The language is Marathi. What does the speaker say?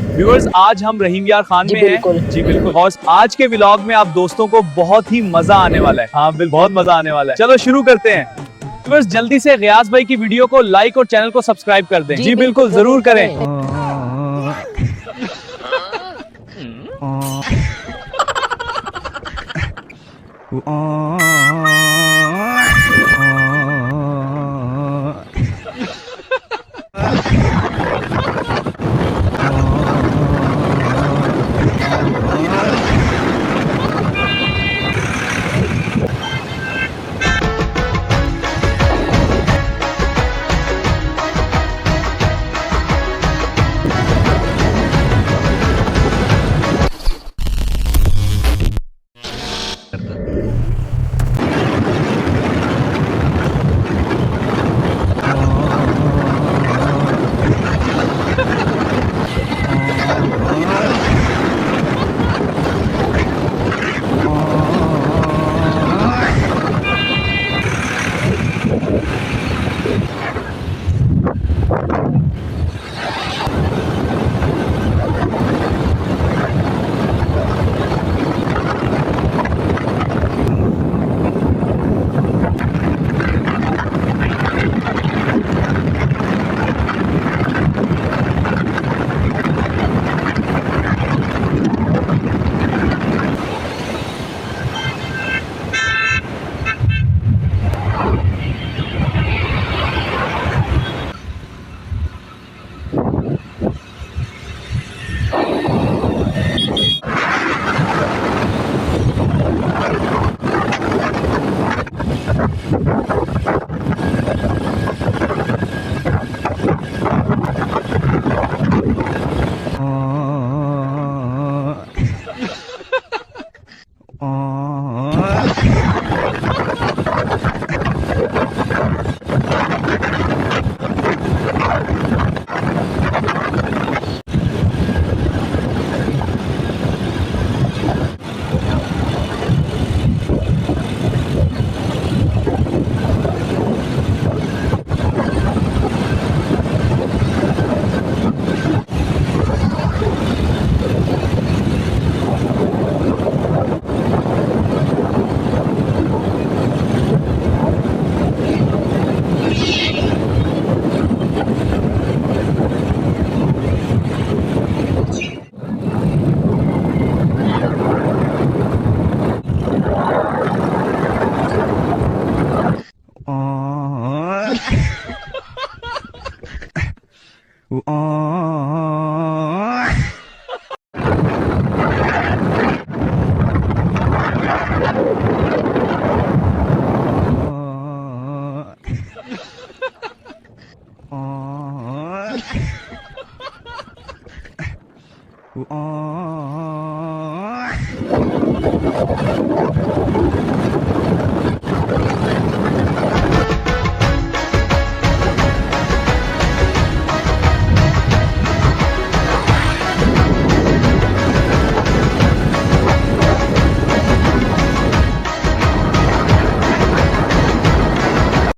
व्यूअर्स, आज हम रहीम यार खान में हैं। जी बिल्कुल। और आज के व्लॉग में आप दोस्तों को बहुत ही मजा आने वाला है। हाँ बिल्कुल, बहुत मजा आने वाला है। चलो शुरू करते हैं। व्यूअर्स, जल्दी से गयास भाई की वीडियो को लाइक और चैनल को सब्सक्राइब कर दें। जी बिल्कुल, जरूर करें।